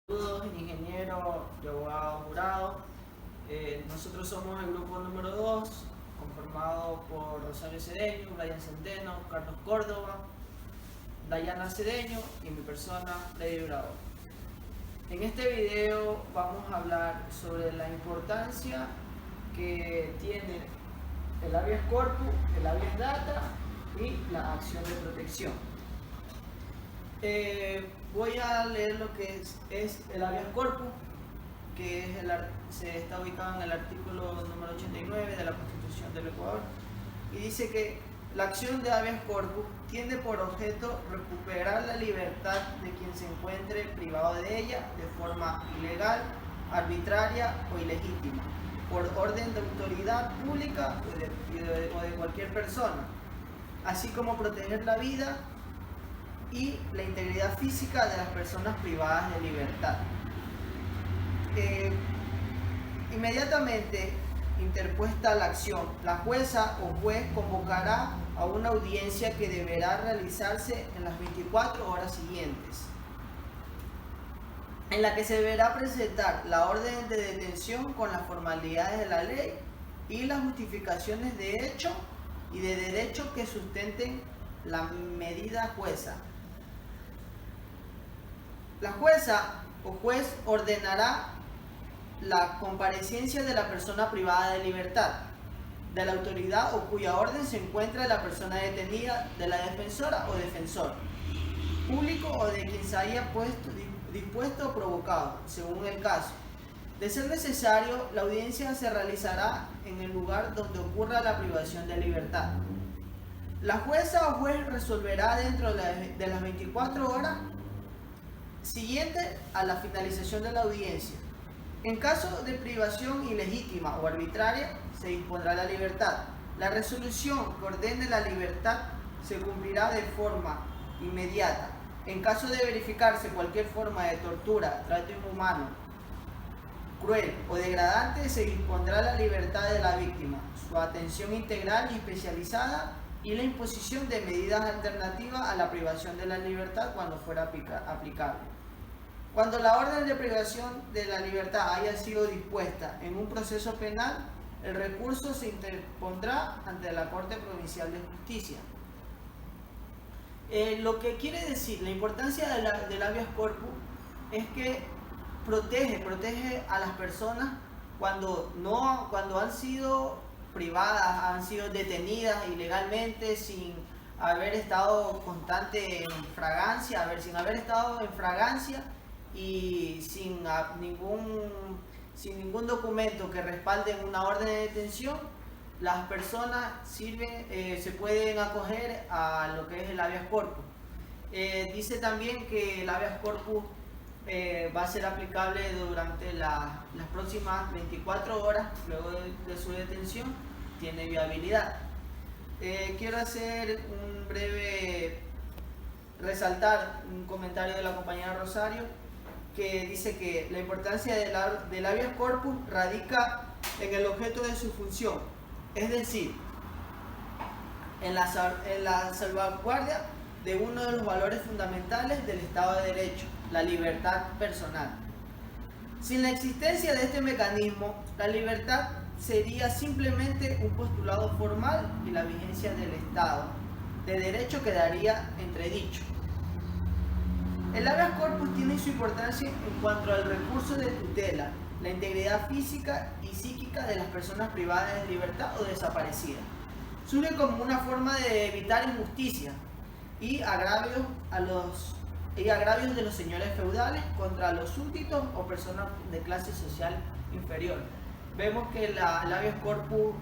Saludos, ingeniero y abogado jurado. Nosotros somos el grupo número 2, conformado por Rosario Cedeño, Brian Centeno, Carlos Córdoba, Dayana Cedeño y mi persona, Freddy Bravo. En este video vamos a hablar sobre la importancia que tiene el habeas corpus, el habeas data y la acción de protección. Voy a leer lo que es el habeas corpus, que se está ubicado en el artículo número 89 de la Constitución del Ecuador, y dice que la acción de habeas corpus tiene por objeto recuperar la libertad de quien se encuentre privado de ella de forma ilegal, arbitraria o ilegítima, por orden de autoridad pública o de cualquier persona, así como proteger la vida y la integridad física de las personas privadas de libertad. Inmediatamente interpuesta la acción, la jueza o juez convocará a una audiencia que deberá realizarse en las 24 horas siguientes, en la que se deberá presentar la orden de detención con las formalidades de la ley y las justificaciones de hecho y de derecho que sustenten la medida jueza. La jueza o juez ordenará la comparecencia de la persona privada de libertad, de la autoridad o cuya orden se encuentra la persona detenida, de la defensora o defensor público o de quien se haya dispuesto o provocado, según el caso. De ser necesario, la audiencia se realizará en el lugar donde ocurra la privación de libertad. La jueza o juez resolverá dentro de las 24 horas siguiente a la finalización de la audiencia. En caso de privación ilegítima o arbitraria, se dispondrá la libertad. La resolución que ordene la libertad se cumplirá de forma inmediata. En caso de verificarse cualquier forma de tortura, trato inhumano, cruel o degradante, se dispondrá la libertad de la víctima, su atención integral y especializada y la imposición de medidas alternativas a la privación de la libertad cuando fuera aplicable. Cuando la orden de privación de la libertad haya sido dispuesta en un proceso penal, el recurso se interpondrá ante la Corte Provincial de Justicia. Lo que quiere decir, la importancia del habeas corpus es que protege a las personas cuando han sido privadas, han sido detenidas ilegalmente sin haber estado constante en fragancia, sin haber estado en fragancia y sin ningún documento que respalde una orden de detención. Las personas se pueden acoger a lo que es el habeas corpus. Dice también que el habeas corpus va a ser aplicable durante las próximas 24 horas luego de su detención, tiene viabilidad. Quiero hacer un breve resaltar un comentario de la compañera Rosario, que dice que la importancia del habeas corpus radica en el objeto de su función, es decir, en la salvaguardia de uno de los valores fundamentales del Estado de Derecho, la libertad personal. Sin la existencia de este mecanismo, la libertad sería simplemente un postulado formal y la vigencia del Estado de Derecho quedaría entredicho. El habeas corpus tiene su importancia en cuanto al recurso de tutela, la integridad física y psíquica de las personas privadas de libertad o desaparecidas. Surge como una forma de evitar injusticia y agravios de los señores feudales contra los súbditos o personas de clase social inferior. Vemos que el habeas corpus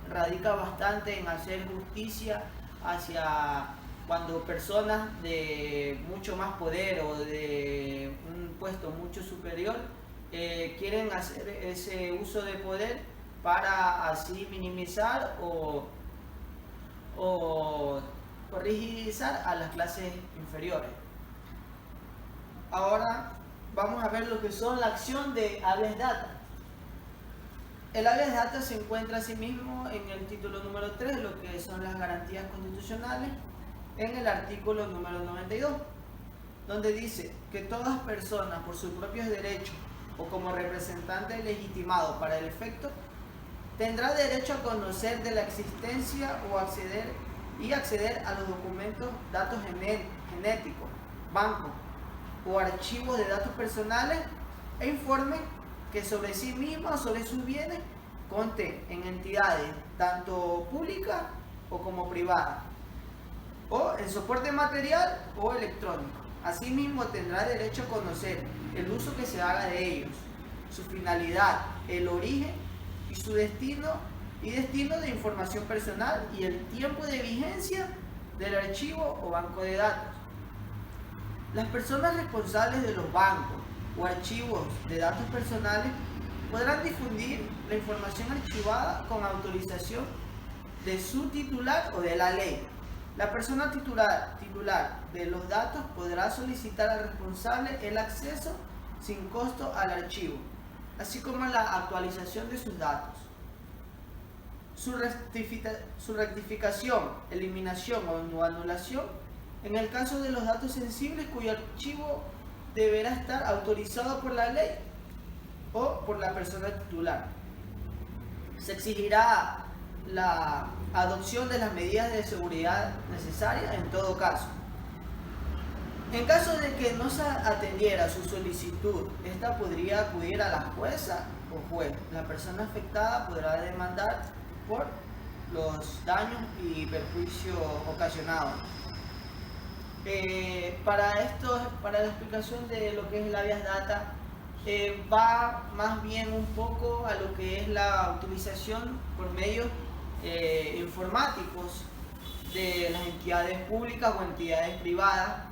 radica bastante en hacer justicia hacia cuando personas de mucho más poder o de un puesto mucho superior quieren hacer ese uso de poder para así minimizar o rigidizar a las clases inferiores. Ahora vamos a ver lo que son la acción de habeas data. El habeas data se encuentra asimismo en el título número 3, lo que son las garantías constitucionales, en el artículo número 92. donde dice que todas personas por sus propios derechos o como representante legitimado para el efecto, tendrá derecho a conocer de la existencia o acceder a los documentos, datos genéticos, bancos o archivos de datos personales e informes que sobre sí misma o sobre sus bienes conste en entidades tanto públicas o como privadas, o en soporte material o electrónico. Asimismo, tendrá derecho a conocer el uso que se haga de ellos, su finalidad, el origen y su destino de información personal y el tiempo de vigencia del archivo o banco de datos. Las personas responsables de los bancos o archivos de datos personales podrán difundir la información archivada con autorización de su titular o de la ley. La persona titular de los datos podrá solicitar al responsable el acceso sin costo al archivo, así como la actualización de sus datos. Su rectificación, eliminación o anulación en el caso de los datos sensibles cuyo archivo deberá estar autorizado por la ley o por la persona titular. Se exigirá la adopción de las medidas de seguridad necesarias en todo caso. En caso de que no se atendiera su solicitud, esta podría acudir a la jueza o juez. La persona afectada podrá demandar por los daños y perjuicios ocasionados. Para la explicación de lo que es el habeas data, va más bien un poco a lo que es la utilización por medios informáticos de las entidades públicas o entidades privadas,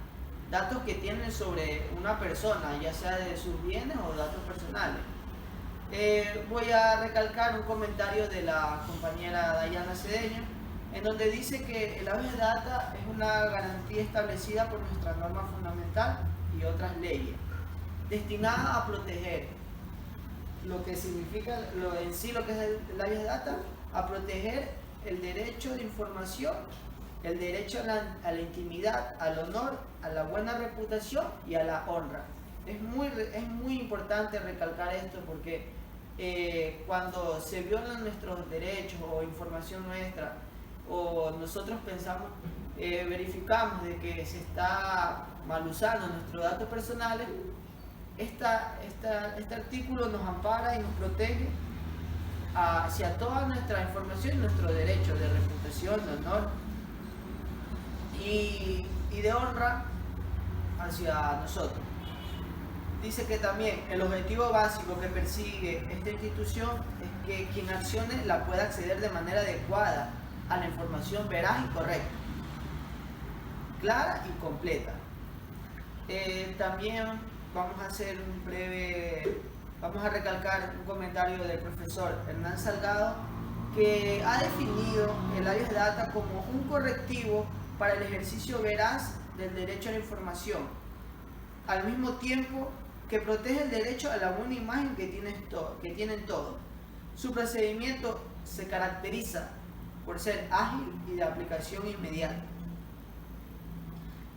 datos que tienen sobre una persona, ya sea de sus bienes o datos personales. Voy a recalcar un comentario de la compañera Dayana Cedeño, en donde dice que el habeas data es una garantía establecida por nuestra norma fundamental y otras leyes, destinada a proteger lo que significa lo que es el habeas data, a proteger el derecho de información, el derecho a la intimidad, al honor, a la buena reputación y a la honra. Es muy importante recalcar esto porque cuando se violan nuestros derechos o información nuestra, o nosotros pensamos, verificamos de que se está mal usando nuestros datos personales, este artículo nos ampara y nos protege hacia toda nuestra información y nuestro derecho de reputación, de honor y de honra hacia nosotros. Dice que también el objetivo básico que persigue esta institución es que quien accione la pueda acceder de manera adecuada a la información veraz y correcta, clara y completa. También vamos a recalcar un comentario del profesor Hernán Salgado, que ha definido el habeas data como un correctivo para el ejercicio veraz del derecho a la información, al mismo tiempo que protege el derecho a la buena imagen que tienen todos. Su procedimiento se caracteriza por ser ágil y de aplicación inmediata.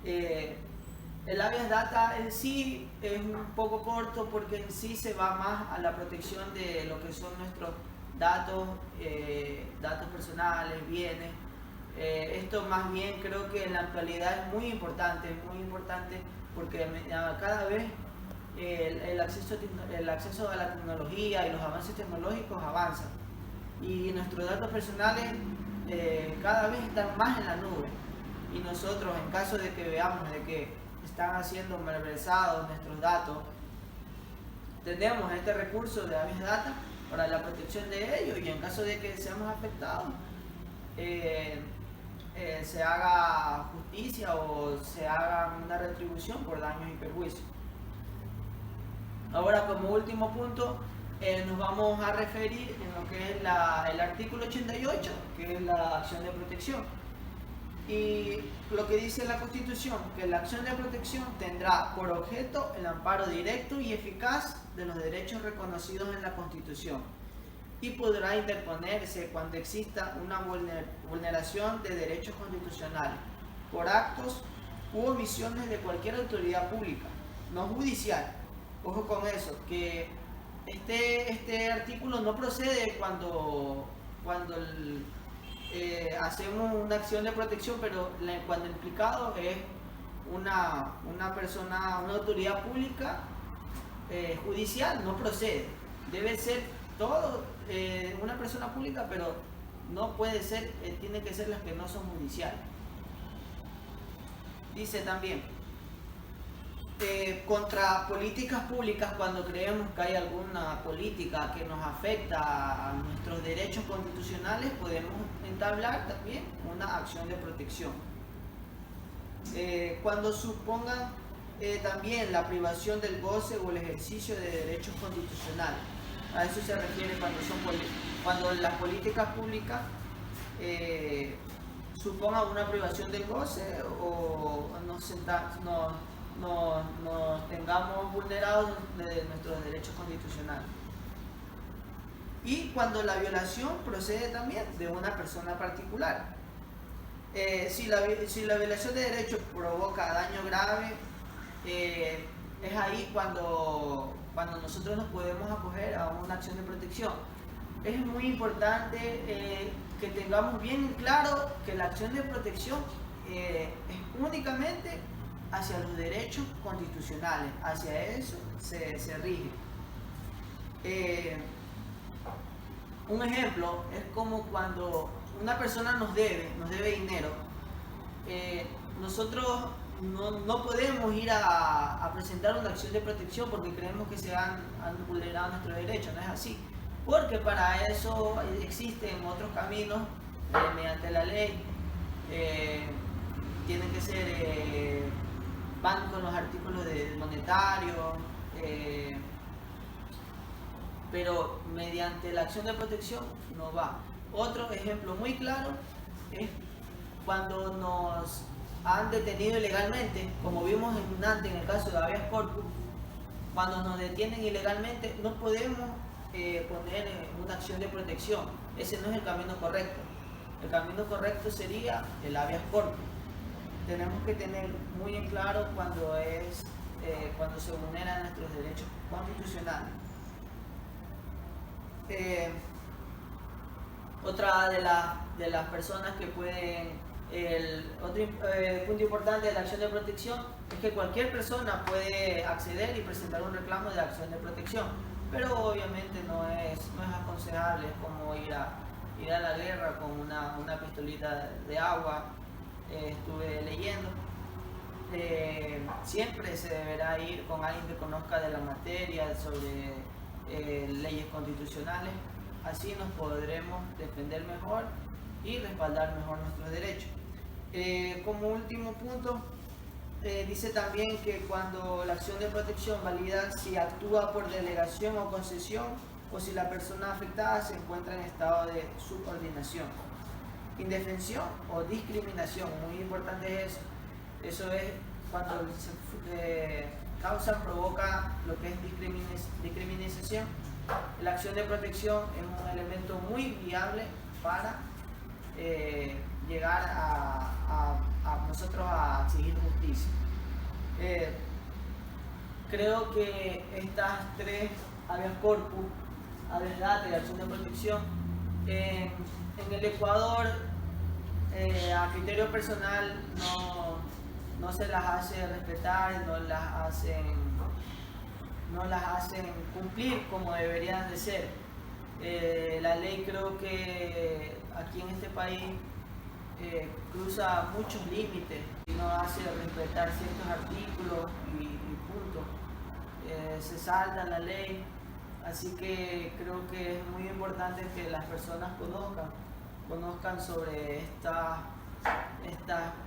El habeas data en sí es un poco corto porque en sí se va más a la protección de lo que son nuestros datos, datos personales, bienes. Esto más bien creo que en la actualidad es muy importante porque cada vez el acceso a la tecnología y los avances tecnológicos avanzan y nuestros datos personales cada vez están más en la nube, y nosotros, en caso de que veamos de que están haciendo malversados nuestros datos, tenemos este recurso de habeas data para la protección de ellos, y en caso de que seamos afectados se haga justicia o se haga una retribución por daños y perjuicios. Ahora, como último punto, nos vamos a referir en lo que es el artículo 88, que es la acción de protección. Y lo que dice la Constitución, que la acción de protección tendrá por objeto el amparo directo y eficaz de los derechos reconocidos en la Constitución, y podrá interponerse cuando exista una vulneración de derechos constitucionales por actos u omisiones de cualquier autoridad pública, no judicial. Ojo con eso, que este artículo no procede cuando hacemos una acción de protección, pero cuando el implicado es una persona, una autoridad pública judicial, no procede. Debe ser todo una persona pública, pero no puede ser, tiene que ser las que no son judiciales. Dice también, contra políticas públicas, cuando creemos que hay alguna política que nos afecta a nuestros derechos constitucionales, podemos entablar también una acción de protección. Cuando supongan también la privación del goce o el ejercicio de derechos constitucionales. A eso se refiere cuando las políticas públicas supongan una privación del goce o nos tengamos vulnerados de nuestros derechos constitucionales. Y cuando la violación procede también de una persona particular. Si la violación de derechos provoca daño grave, es ahí cuando nosotros nos podemos acoger a una acción de protección. Es muy importante que tengamos bien claro que la acción de protección es únicamente hacia los derechos constitucionales, hacia eso se rige. Un ejemplo es como cuando una persona nos debe dinero. Nosotros no podemos ir a presentar una acción de protección porque creemos que se han vulnerado nuestros derechos, no es así. Porque para eso existen otros caminos mediante la ley. Tienen que ser, van con los artículos monetarios, pero mediante la acción de protección no va. Otro ejemplo muy claro es cuando nos han detenido ilegalmente, como vimos antes en el caso de habeas corpus. Cuando nos detienen ilegalmente no podemos poner una acción de protección. Ese no es el camino correcto. El camino correcto sería el habeas corpus. Tenemos que tener muy en claro cuando se vulneran nuestros derechos constitucionales. Otra de las personas que pueden, otro punto importante de la acción de protección es que cualquier persona puede acceder y presentar un reclamo de acción de protección, pero obviamente no es aconsejable. Es como ir a la guerra con una pistolita de agua. Estuve leyendo, siempre se deberá ir con alguien que conozca de la materia sobre leyes constitucionales. Así nos podremos defender mejor y respaldar mejor nuestros derechos. Como último punto, dice también que cuando la acción de protección valida si actúa por delegación o concesión o si la persona afectada se encuentra en estado de subordinación, indefensión o discriminación. Muy importante es eso. Eso es cuando provoca lo que es discriminación. La acción de protección es un elemento muy viable para llegar a nosotros a exigir justicia. Creo que estas tres habeas corpus, habeas data y acción de protección, en el Ecuador, a criterio personal, no se las hace respetar, no las hacen cumplir como deberían de ser. La ley, creo que aquí en este país cruza muchos límites y no hace respetar ciertos artículos y punto. Se salta la ley, así que creo que es muy importante que las personas conozcan sobre estas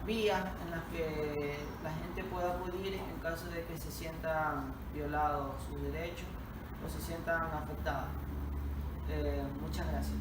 vías en las que la gente pueda acudir en caso de que se sientan violados sus derechos o se sientan afectados. Muchas gracias.